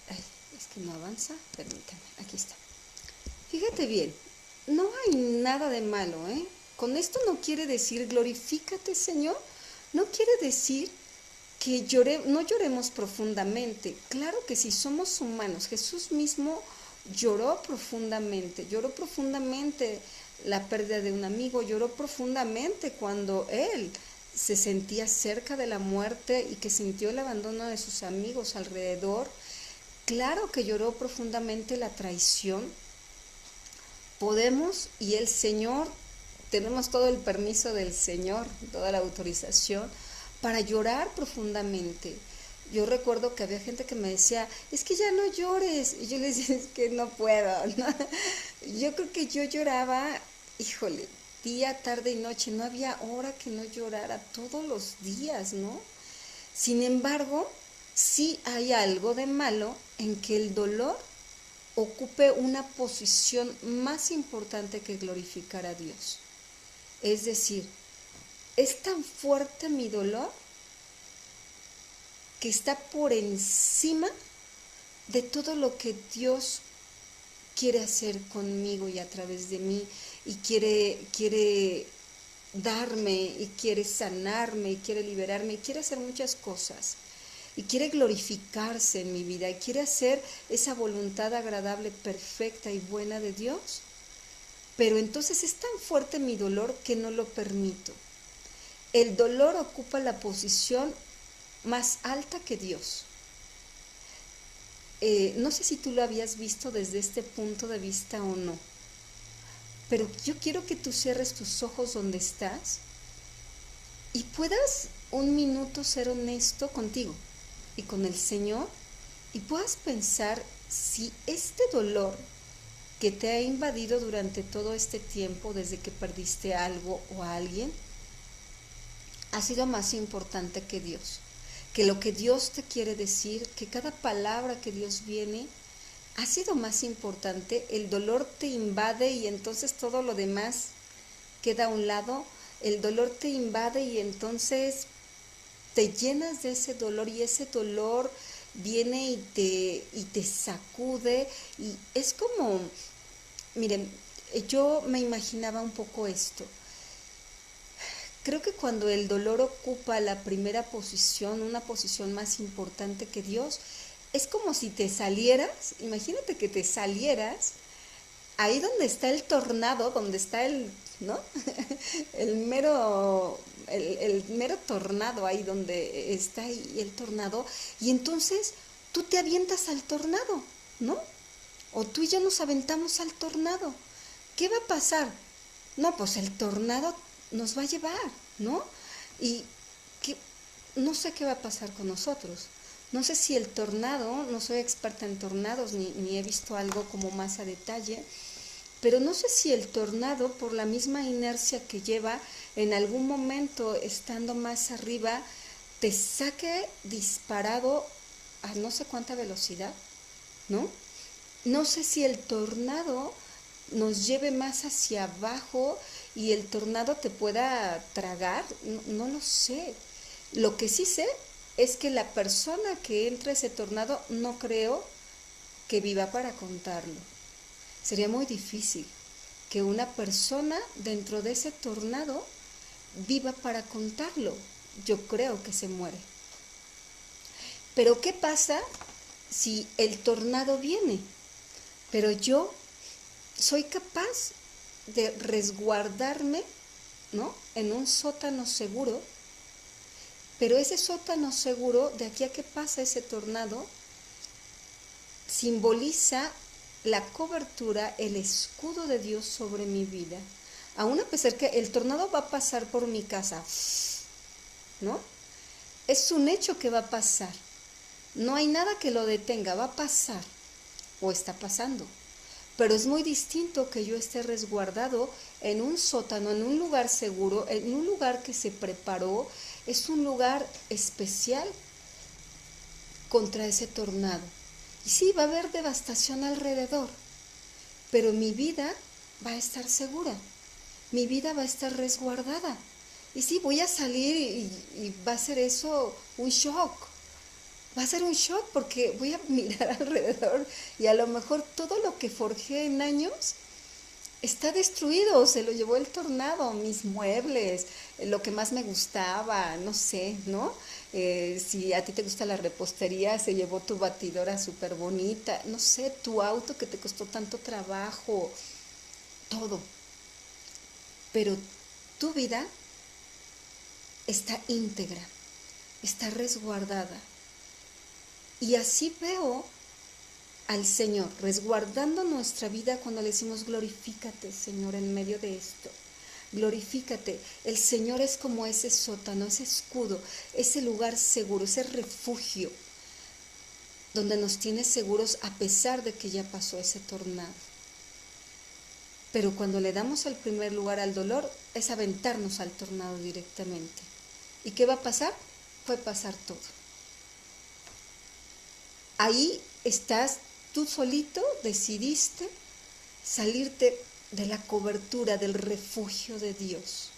D: Ay, es que no avanza, permítame, aquí está. Fíjate bien, no hay nada de malo, ¿eh? Con esto no quiere decir glorifícate, Señor, no quiere decir que no lloremos profundamente. Claro que sí, somos humanos. Jesús mismo lloró profundamente la pérdida de un amigo, lloró profundamente cuando él se sentía cerca de la muerte y que sintió el abandono de sus amigos alrededor. Claro que lloró profundamente la traición. Podemos, y el Señor, tenemos todo el permiso del Señor, toda la autorización para llorar profundamente. Yo recuerdo que había gente que me decía, es que ya no llores, y yo les decía, es que no puedo, ¿no? Yo creo que yo lloraba, híjole, día, tarde y noche, no había hora que no llorara, todos los días, ¿no? Sin embargo, sí hay algo de malo en que el dolor ocupe una posición más importante que glorificar a Dios. Es decir, es tan fuerte mi dolor que está por encima de todo lo que Dios quiere hacer conmigo y a través de mí, y quiere darme, y quiere sanarme, y quiere liberarme, y quiere hacer muchas cosas, y quiere glorificarse en mi vida, y quiere hacer esa voluntad agradable, perfecta y buena de Dios. Pero entonces es tan fuerte mi dolor que no lo permito. El dolor ocupa la posición más alta que Dios. No sé si tú lo habías visto desde este punto de vista o no, pero yo quiero que tú cierres tus ojos donde estás y puedas un minuto ser honesto contigo y con el Señor y puedas pensar si este dolor que te ha invadido durante todo este tiempo, desde que perdiste algo o a alguien, ha sido más importante que Dios, que lo que Dios te quiere decir, que cada palabra que Dios viene, ha sido más importante. El dolor te invade y entonces todo lo demás queda a un lado. El dolor te invade y entonces te llenas de ese dolor y ese dolor viene y te sacude y es como, miren, yo me imaginaba un poco esto. Creo que cuando el dolor ocupa la primera posición, una posición más importante que Dios, es como si te salieras, imagínate que te salieras ahí donde está el tornado, donde está ¿no? el mero tornado, ahí donde está el tornado, y entonces tú te avientas al tornado, ¿no? O tú y yo nos aventamos al tornado. ¿Qué va a pasar? No, pues el tornado nos va a llevar, ¿no? Y no sé qué va a pasar con nosotros. No sé si el tornado, no soy experta en tornados, ni he visto algo como más a detalle, pero no sé si el tornado, por la misma inercia que lleva, en algún momento, estando más arriba, te saque disparado a no sé cuánta velocidad, ¿no? No sé si el tornado nos lleve más hacia abajo y el tornado te pueda tragar, no, no lo sé. Lo que sí sé es que la persona que entra a ese tornado no creo que viva para contarlo. Sería muy difícil que una persona dentro de ese tornado viva para contarlo. Yo creo que se muere. Pero ¿qué pasa si el tornado viene? Pero yo soy capaz de resguardarme, ¿no?, en un sótano seguro, pero ese sótano seguro, de aquí a que pasa ese tornado, simboliza la cobertura, el escudo de Dios sobre mi vida. Aún a pesar que el tornado va a pasar por mi casa, ¿no? Es un hecho que va a pasar. No hay nada que lo detenga, va a pasar o está pasando. Pero es muy distinto que yo esté resguardado en un sótano, en un lugar seguro, en un lugar que se preparó. Es un lugar especial contra ese tornado. Y sí, va a haber devastación alrededor, pero mi vida va a estar segura, mi vida va a estar resguardada. Y sí, voy a salir y va a ser eso un shock. Va a ser un shock porque voy a mirar alrededor y a lo mejor todo lo que forjé en años está destruido, se lo llevó el tornado, mis muebles, lo que más me gustaba, no sé, ¿no? Si a ti te gusta la repostería, se llevó tu batidora súper bonita, no sé, tu auto que te costó tanto trabajo, todo. Pero tu vida está íntegra, está resguardada. Y así veo al Señor resguardando nuestra vida cuando le decimos glorifícate, Señor, en medio de esto. Glorifícate. El Señor es como ese sótano, ese escudo, ese lugar seguro, ese refugio donde nos tiene seguros a pesar de que ya pasó ese tornado. Pero cuando le damos el primer lugar al dolor es aventarnos al tornado directamente. ¿Y qué va a pasar? Puede pasar todo. Ahí estás tú solito, decidiste salirte de la cobertura, del refugio de Dios.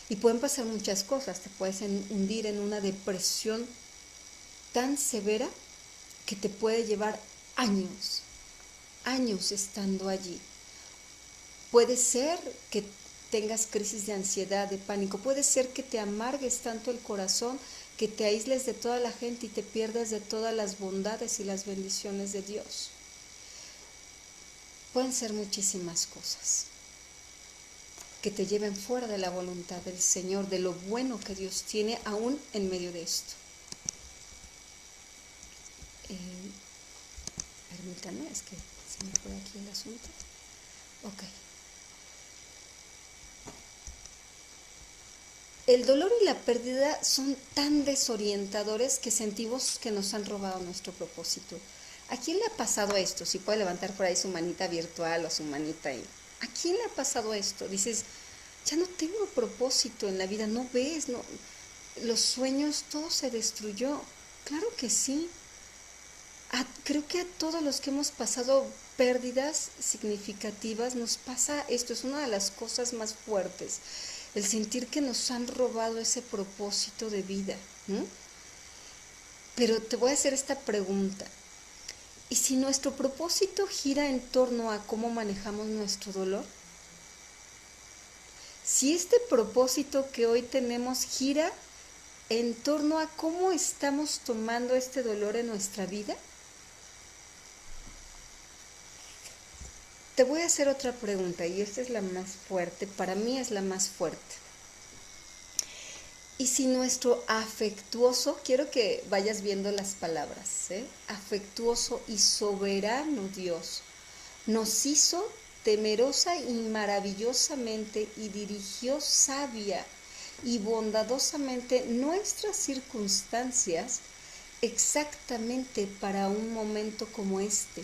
D: Y pueden pasar muchas cosas, te puedes hundir en una depresión tan severa que te puede llevar años, años estando allí. Puede ser que tengas crisis de ansiedad, de pánico, puede ser que te amargues tanto el corazón, que te aísles de toda la gente y te pierdas de todas las bondades y las bendiciones de Dios. Pueden ser muchísimas cosas que te lleven fuera de la voluntad del Señor, de lo bueno que Dios tiene aún en medio de esto. Permítanme, es que se me fue aquí el asunto. Ok. El dolor y la pérdida son tan desorientadores que sentimos que nos han robado nuestro propósito. ¿A quién le ha pasado esto? Si puede levantar por ahí su manita virtual o su manita ahí. ¿A quién le ha pasado esto? Dices, ya no tengo propósito en la vida, no ves, no, los sueños, todo se destruyó. Claro que sí. Creo que a todos los que hemos pasado pérdidas significativas nos pasa esto, es una de las cosas más fuertes. El sentir que nos han robado ese propósito de vida, ¿no? Pero te voy a hacer esta pregunta. ¿Y si nuestro propósito gira en torno a cómo manejamos nuestro dolor? Si este propósito que hoy tenemos gira en torno a cómo estamos tomando este dolor en nuestra vida, te voy a hacer otra pregunta y esta es la más fuerte, para mí es la más fuerte. Y si nuestro afectuoso, quiero que vayas viendo las palabras, afectuoso y soberano Dios, nos hizo temerosa y maravillosamente y dirigió sabia y bondadosamente nuestras circunstancias exactamente para un momento como este,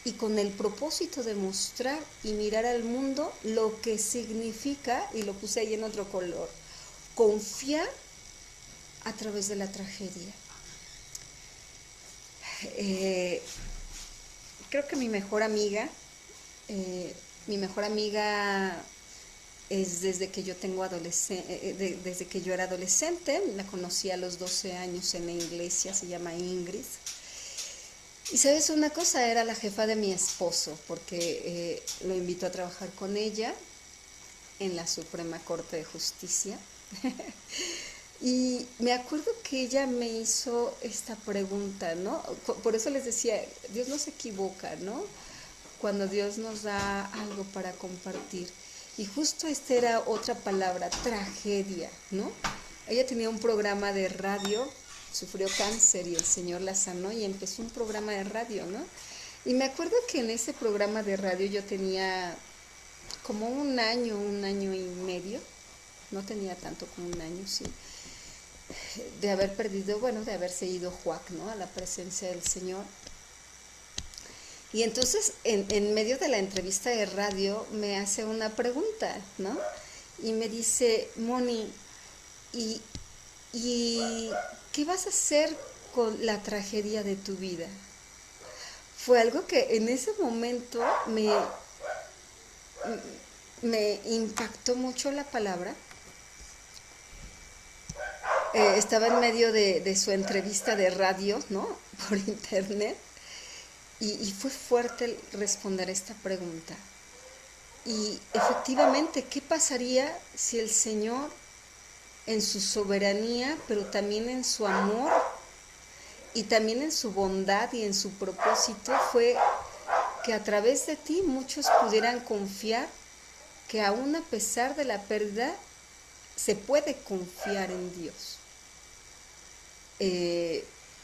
D: y con el propósito de mostrar y mirar al mundo lo que significa, y lo puse ahí en otro color, confiar a través de la tragedia. Creo que mi mejor amiga es desde que yo tengo desde que yo era adolescente. La conocí a los 12 años en la iglesia, se llama Ingrid. Y sabes una cosa, era la jefa de mi esposo, porque lo invitó a trabajar con ella en la Suprema Corte de Justicia. Y me acuerdo que ella me hizo esta pregunta, ¿no? Por eso les decía, Dios no se equivoca, ¿no? Cuando Dios nos da algo para compartir. Y justo esta era otra palabra, tragedia, ¿no? Ella tenía un programa de radio, sufrió cáncer y el Señor la sanó y empezó un programa de radio, ¿no? Y me acuerdo que en ese programa de radio yo tenía como un año y medio, no tenía tanto como un año, sí, de haber perdido, bueno, de haberse ido Juac, ¿no? A la presencia del Señor. Y entonces, en medio de la entrevista de radio, me hace una pregunta, ¿no? Y me dice, Moni, ¿y qué vas a hacer con la tragedia de tu vida? Fue algo que en ese momento me impactó mucho la palabra. Estaba en medio de su entrevista de radio, ¿no? Por internet. Y fue fuerte responder esta pregunta. Y efectivamente, ¿qué pasaría si el Señor, en su soberanía, pero también en su amor y también en su bondad y en su propósito, fue que a través de ti muchos pudieran confiar que aún a pesar de la pérdida, se puede confiar en Dios?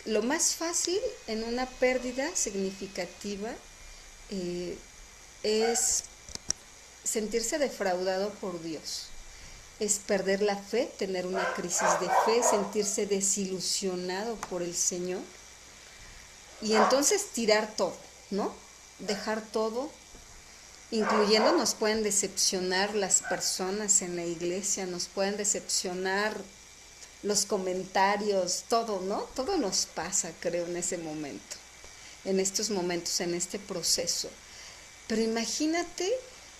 D: Lo más fácil en una pérdida significativa es sentirse defraudado por Dios, es perder la fe, tener una crisis de fe, sentirse desilusionado por el Señor y entonces tirar todo, ¿no? Dejar todo, incluyendo nos pueden decepcionar las personas en la iglesia, nos pueden decepcionar los comentarios, todo, ¿no? Todo nos pasa, creo, en ese momento, en estos momentos, en este proceso. Pero imagínate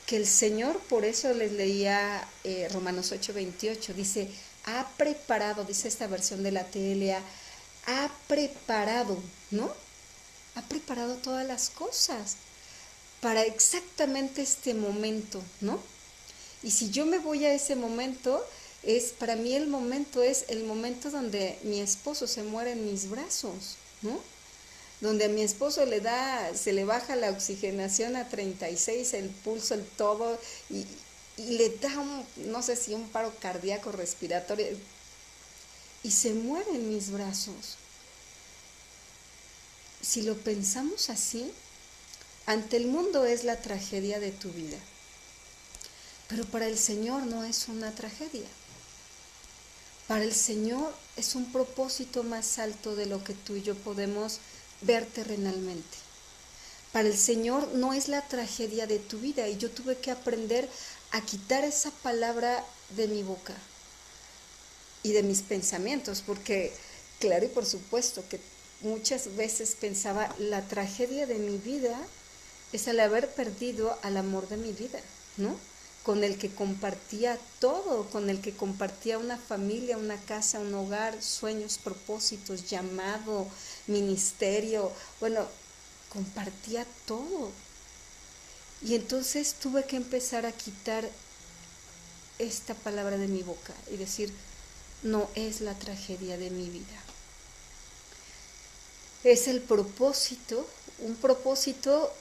D: que el Señor, por eso les leía Romanos 8:28, dice, ha preparado, dice esta versión de la TLA, ha preparado, ¿no? Ha preparado todas las cosas para exactamente este momento, ¿no? Y si yo me voy a ese momento, para mí el momento es el momento donde mi esposo se muere en mis brazos, ¿no? Donde a mi esposo se le baja la oxigenación a 36, el pulso, el todo, y le da no sé si un paro cardíaco respiratorio, y se muere en mis brazos. Si lo pensamos así, ante el mundo es la tragedia de tu vida, pero para el Señor no es una tragedia. Para el Señor es un propósito más alto de lo que tú y yo podemos ver terrenalmente. Para el Señor no es la tragedia de tu vida, y yo tuve que aprender a quitar esa palabra de mi boca y de mis pensamientos, porque claro y por supuesto que muchas veces pensaba, la tragedia de mi vida es el haber perdido al amor de mi vida, ¿no? Con el que compartía todo, con el que compartía una familia, una casa, un hogar, sueños, propósitos, llamado, ministerio, bueno, compartía todo. Y entonces tuve que empezar a quitar esta palabra de mi boca y decir, no es la tragedia de mi vida. Es el propósito, un propósito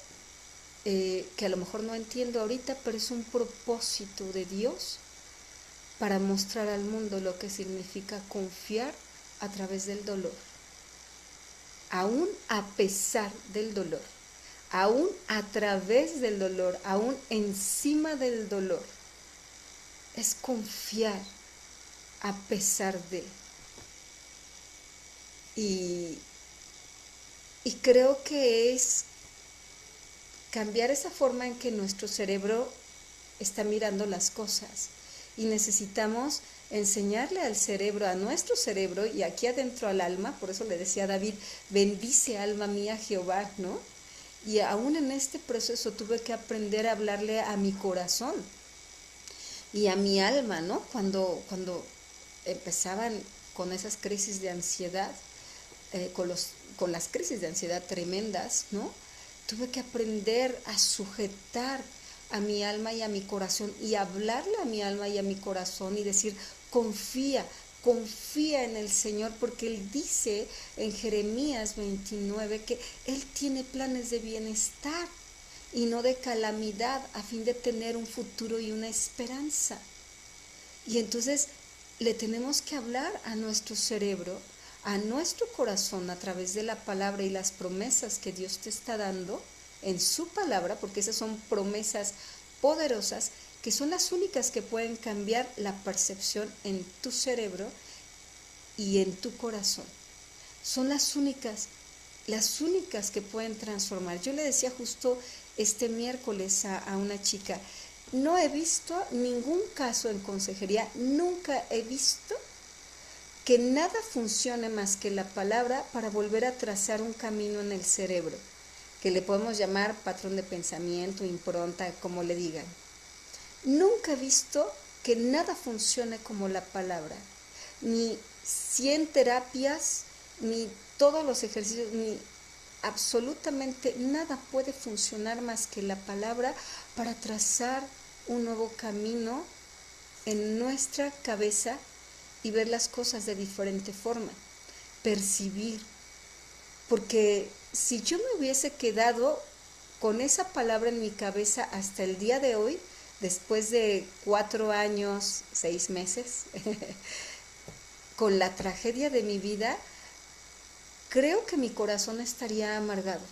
D: que a lo mejor no entiendo ahorita, pero es un propósito de Dios para mostrar al mundo lo que significa confiar a través del dolor, aún a pesar del dolor, aún a través del dolor, aún encima del dolor. Es confiar a pesar de. Y creo que es cambiar esa forma en que nuestro cerebro está mirando las cosas, y necesitamos enseñarle al cerebro, a nuestro cerebro y aquí adentro al alma. Por eso le decía a David, bendice alma mía Jehová, ¿no? Y aún en este proceso tuve que aprender a hablarle a mi corazón. y a mi alma, ¿no? Cuando empezaban con esas crisis de ansiedad, con las crisis de ansiedad tremendas, ¿no? Tuve que aprender a sujetar a mi alma y a mi corazón y hablarle a mi alma y a mi corazón y decir, confía, confía en el Señor, porque Él dice en Jeremías 29 que Él tiene planes de bienestar y no de calamidad, a fin de tener un futuro y una esperanza. Y entonces le tenemos que hablar a nuestro cerebro, a nuestro corazón, a través de la palabra y las promesas que Dios te está dando en su palabra, porque esas son promesas poderosas que son las únicas que pueden cambiar la percepción en tu cerebro y en tu corazón. Son las únicas que pueden transformar. Yo le decía justo este miércoles a una chica, no he visto ningún caso en consejería, nunca he visto que nada funcione más que la palabra para volver a trazar un camino en el cerebro, que le podemos llamar patrón de pensamiento, impronta, como le digan. Nunca he visto que nada funcione como la palabra, ni 100 terapias, ni todos los ejercicios, ni absolutamente nada puede funcionar más que la palabra para trazar un nuevo camino en nuestra cabeza y ver las cosas de diferente forma, percibir. Porque si yo me hubiese quedado con esa palabra en mi cabeza hasta el día de hoy, después de 4 años, 6 meses, con la tragedia de mi vida, creo que mi corazón estaría amargado.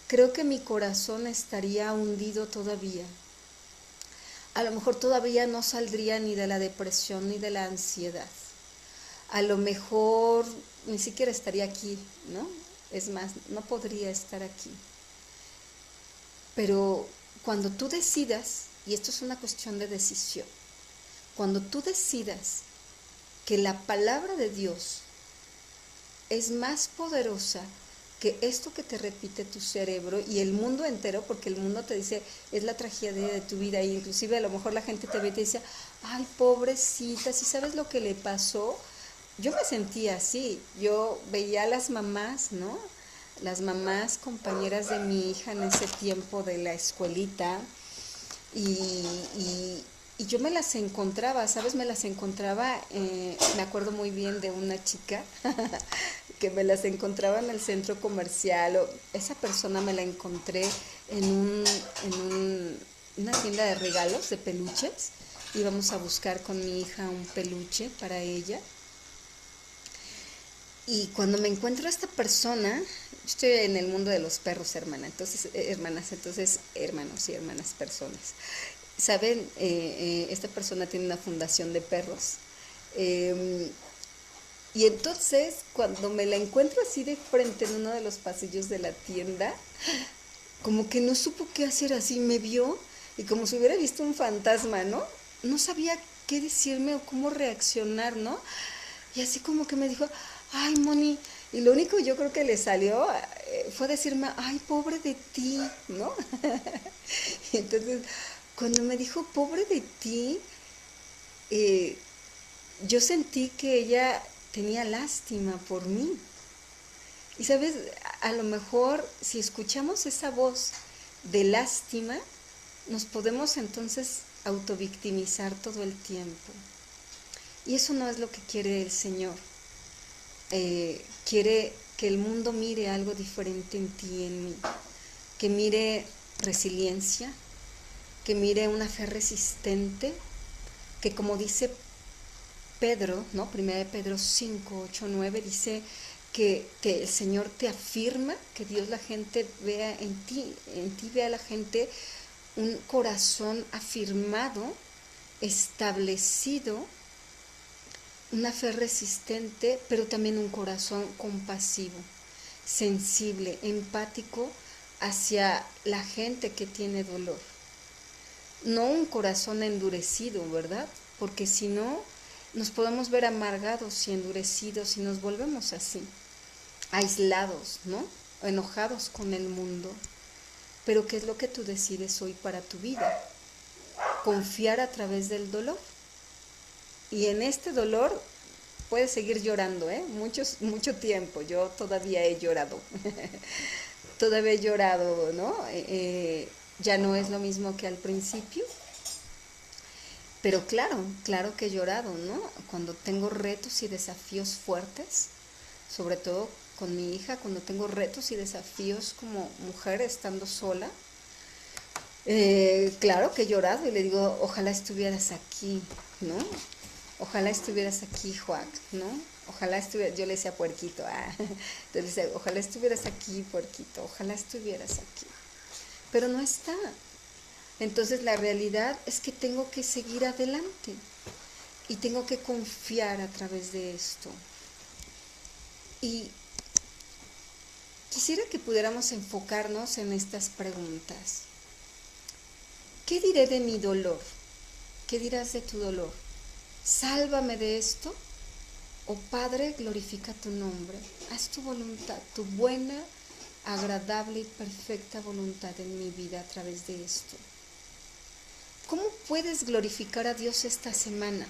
D: Creo que mi corazón estaría hundido todavía. A lo mejor todavía no saldría ni de la depresión ni de la ansiedad. A lo mejor ni siquiera estaría aquí, ¿no? Es más, no podría estar aquí. Pero cuando tú decidas, y esto es una cuestión de decisión, cuando tú decidas que la palabra de Dios es más poderosa que esto que te repite tu cerebro y el mundo entero, porque el mundo te dice, es la tragedia de tu vida, y inclusive a lo mejor la gente te ve y te dice, ay, pobrecita, ¿sí sabes lo que le pasó? Yo me sentía así, yo veía a las mamás, ¿no? Las mamás compañeras de mi hija en ese tiempo de la escuelita, y yo me las encontraba, ¿sabes? Me las encontraba, me acuerdo muy bien de una chica que me las encontraba en el centro comercial, o esa persona me la encontré en una tienda de regalos, de peluches. Íbamos a buscar con mi hija un peluche para ella. Y cuando me encuentro a esta persona, estoy en el mundo de los perros, hermanas, entonces hermanos y hermanas personas. Saben, esta persona tiene una fundación de perros. Y entonces, cuando me la encuentro así de frente en uno de los pasillos de la tienda, como que no supo qué hacer, así me vio y como si hubiera visto un fantasma, ¿no? No sabía qué decirme o cómo reaccionar, ¿no? Y así como que me dijo, ay, Moni, y lo único yo creo que le salió fue decirme, ay, pobre de ti, ¿no? Y entonces, cuando me dijo, pobre de ti, yo sentí que ella tenía lástima por mí. Y sabes, a lo mejor si escuchamos esa voz de lástima, nos podemos entonces autovictimizar todo el tiempo. Y eso no es lo que quiere el Señor. Quiere que el mundo mire algo diferente en ti y en mí. Que mire resiliencia, que mire una fe resistente, que como dice Pedro, ¿no? 1 Pedro 5, 8, 9, dice que el Señor te afirma, que Dios la gente vea en ti vea la gente un corazón afirmado, establecido, una fe resistente, pero también un corazón compasivo, sensible, empático hacia la gente que tiene dolor. No un corazón endurecido, ¿verdad? Porque si no, nos podemos ver amargados y endurecidos y nos volvemos así, aislados, ¿no? Enojados con el mundo. Pero ¿qué es lo que tú decides hoy para tu vida? confiar a través del dolor. Y en este dolor puedes seguir llorando, mucho tiempo. Yo todavía he llorado. Todavía he llorado, ¿no? Ya no es lo mismo que al principio. Pero claro que he llorado, ¿no? Cuando tengo retos y desafíos fuertes, sobre todo con mi hija, cuando tengo retos y desafíos como mujer estando sola, claro que he llorado y le digo, ojalá estuvieras aquí, ¿no? Ojalá estuvieras aquí, Juan, ¿no? Ojalá estuvieras, yo le decía puerquito, entonces le decía, ojalá estuvieras aquí, puerquito, ojalá estuvieras aquí. Pero no está. Entonces la realidad es que tengo que seguir adelante y tengo que confiar a través de esto. Y quisiera que pudiéramos enfocarnos en estas preguntas. ¿Qué diré de mi dolor? ¿Qué dirás de tu dolor? ¿Sálvame de esto? Oh Padre, glorifica tu nombre. Haz tu voluntad, tu buena, agradable y perfecta voluntad en mi vida a través de esto. ¿Cómo puedes glorificar a Dios esta semana?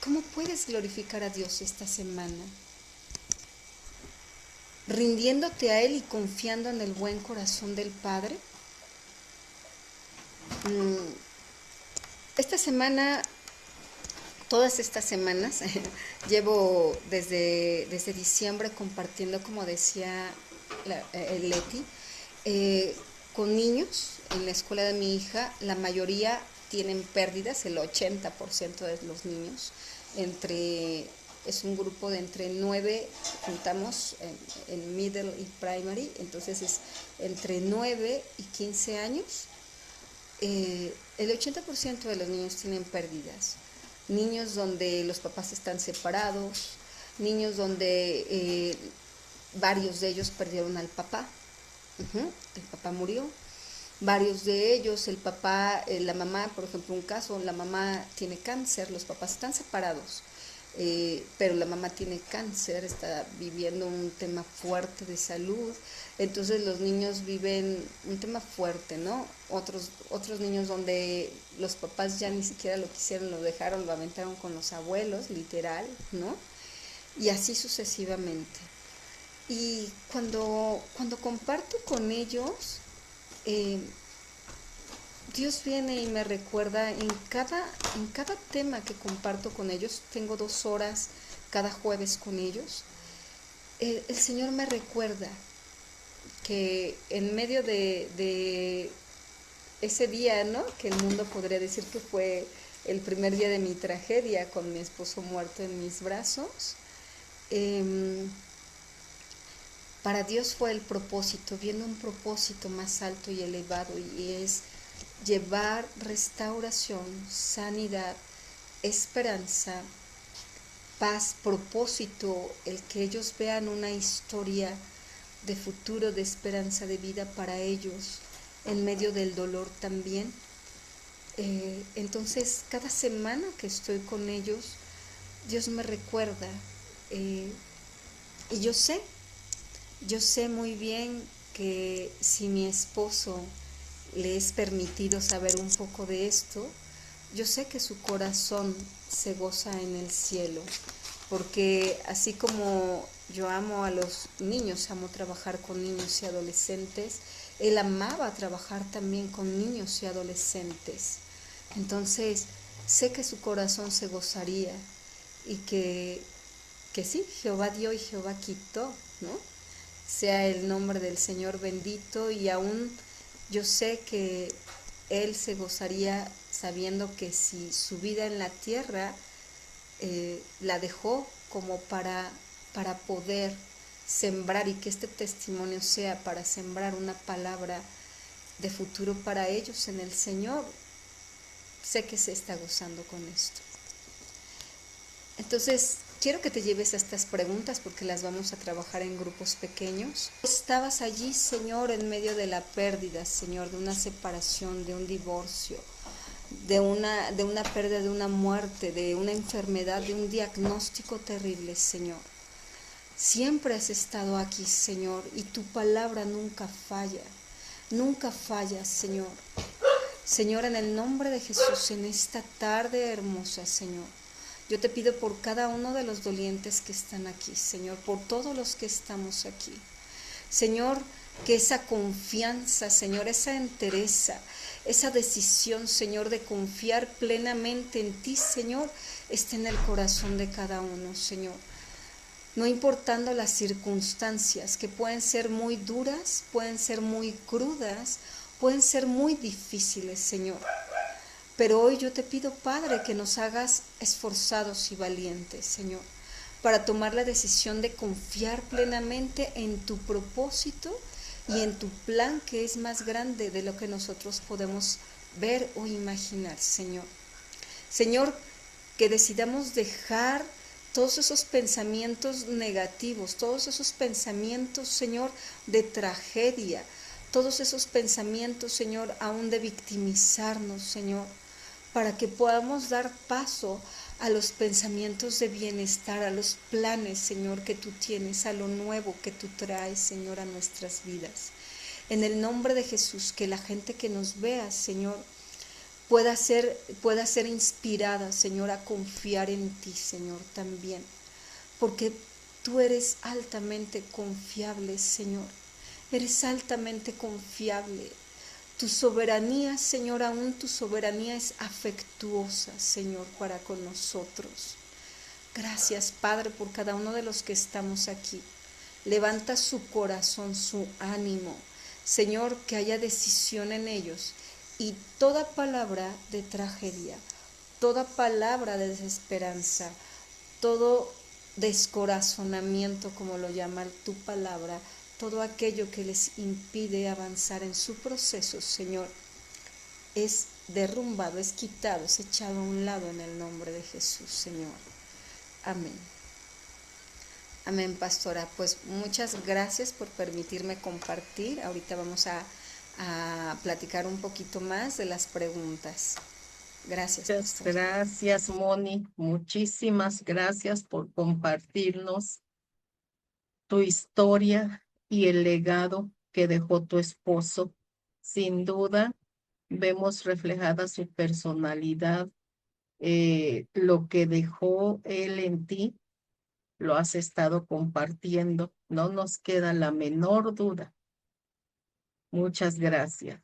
D: ¿Cómo puedes glorificar a Dios esta semana? Rindiéndote a Él y confiando en el buen corazón del Padre. Esta semana, todas estas semanas, llevo desde diciembre compartiendo, como decía Leti, con niños en la escuela de mi hija. La mayoría tienen pérdidas, el 80% de los niños, es un grupo de entre 9, juntamos en middle y primary, entonces es entre 9 y 15 años. El 80% de los niños tienen pérdidas. Niños donde los papás están separados, niños donde varios de ellos perdieron al papá. El papá murió. Varios de ellos, el papá, la mamá, por ejemplo, un caso, la mamá tiene cáncer, los papás están separados, pero la mamá tiene cáncer, está viviendo un tema fuerte de salud. Entonces los niños viven un tema fuerte, ¿no? Otros niños donde los papás ya ni siquiera lo quisieron, lo dejaron, lo aventaron con los abuelos, literal, ¿no? Y así sucesivamente. Y cuando comparto con ellos, Dios viene y me recuerda en cada tema que comparto con ellos. Tengo 2 horas cada jueves con ellos. El Señor me recuerda que en medio de ese día, ¿no?, que el mundo podría decir que fue el primer día de mi tragedia, con mi esposo muerto en mis brazos, para Dios fue el propósito, viendo un propósito más alto y elevado, y es llevar restauración, sanidad, esperanza, paz, propósito, el que ellos vean una historia de futuro, de esperanza, de vida para ellos, en medio del dolor también. Entonces, cada semana que estoy con ellos, Dios me recuerda, y yo sé muy bien que si mi esposo le es permitido saber un poco de esto, yo sé que su corazón se goza en el cielo, porque así como yo amo a los niños, amo trabajar con niños y adolescentes, él amaba trabajar también con niños y adolescentes. Entonces, sé que su corazón se gozaría, y que sí, Jehová dio y Jehová quitó, ¿no? Sea el nombre del Señor bendito, y aún yo sé que Él se gozaría sabiendo que si su vida en la tierra la dejó como para poder sembrar, y que este testimonio sea para sembrar una palabra de futuro para ellos en el Señor, sé que se está gozando con esto. Entonces, quiero que te lleves a estas preguntas porque las vamos a trabajar en grupos pequeños. ¿Estabas allí, Señor, en medio de la pérdida, Señor, de una separación, de un divorcio, de una pérdida, de una muerte, de una enfermedad, de un diagnóstico terrible, Señor? Siempre has estado aquí, Señor, y tu palabra nunca falla, Señor. Señor, en el nombre de Jesús, en esta tarde hermosa, Señor, yo te pido por cada uno de los dolientes que están aquí, Señor, por todos los que estamos aquí. Señor, que esa confianza, Señor, esa entereza, esa decisión, Señor, de confiar plenamente en ti, Señor, esté en el corazón de cada uno, Señor. No importando las circunstancias, que pueden ser muy duras, pueden ser muy crudas, pueden ser muy difíciles, Señor. Pero hoy yo te pido, Padre, que nos hagas esforzados y valientes, Señor, para tomar la decisión de confiar plenamente en tu propósito y en tu plan, que es más grande de lo que nosotros podemos ver o imaginar, Señor. Señor, que decidamos dejar todos esos pensamientos negativos, todos esos pensamientos, Señor, de tragedia, todos esos pensamientos, Señor, aún de victimizarnos, Señor, para que podamos dar paso a los pensamientos de bienestar, a los planes, Señor, que tú tienes, a lo nuevo que tú traes, Señor, a nuestras vidas. En el nombre de Jesús, que la gente que nos vea, Señor, pueda ser inspirada, Señor, a confiar en ti, Señor, también, porque tú eres altamente confiable, Señor, eres altamente confiable. Tu soberanía, Señor, aún tu soberanía es afectuosa, Señor, para con nosotros. Gracias, Padre, por cada uno de los que estamos aquí. Levanta su corazón, su ánimo. Señor, que haya decisión en ellos. Y toda palabra de tragedia, toda palabra de desesperanza, todo descorazonamiento, como lo llama tu palabra, todo aquello que les impide avanzar en su proceso, Señor, es derrumbado, es quitado, es echado a un lado en el nombre de Jesús, Señor. Amén. Amén, pastora. Pues muchas gracias por permitirme compartir. Ahorita vamos a platicar un poquito más de las preguntas. Gracias,
A: Muchas
D: pastora.
A: gracias, Moni. Muchísimas gracias por compartirnos tu historia y el legado que dejó tu esposo. Sin duda, vemos reflejada su personalidad, lo que dejó él en ti, lo has estado compartiendo. No nos queda la menor duda. Muchas gracias.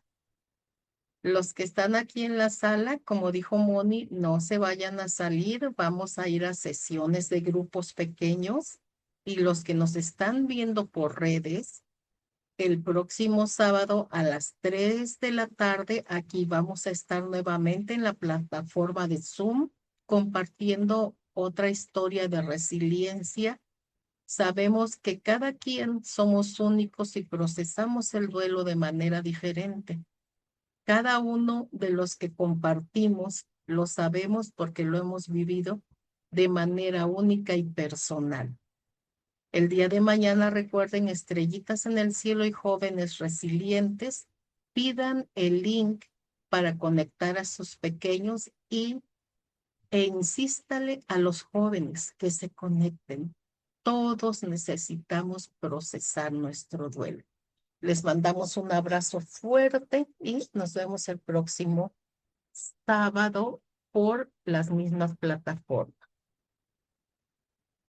A: Los que están aquí en la sala, como dijo Moni, no se vayan a salir. Vamos a ir a sesiones de grupos pequeños. Y los que nos están viendo por redes, el próximo sábado a las 3 de la tarde, aquí vamos a estar nuevamente en la plataforma de Zoom compartiendo otra historia de resiliencia. Sabemos que cada quien somos únicos y procesamos el duelo de manera diferente. Cada uno de los que compartimos lo sabemos porque lo hemos vivido de manera única y personal. El día de mañana, recuerden, estrellitas en el cielo y jóvenes resilientes, pidan el link para conectar a sus pequeños e insístale a los jóvenes que se conecten. Todos necesitamos procesar nuestro duelo. Les mandamos un abrazo fuerte y nos vemos el próximo sábado por las mismas plataformas.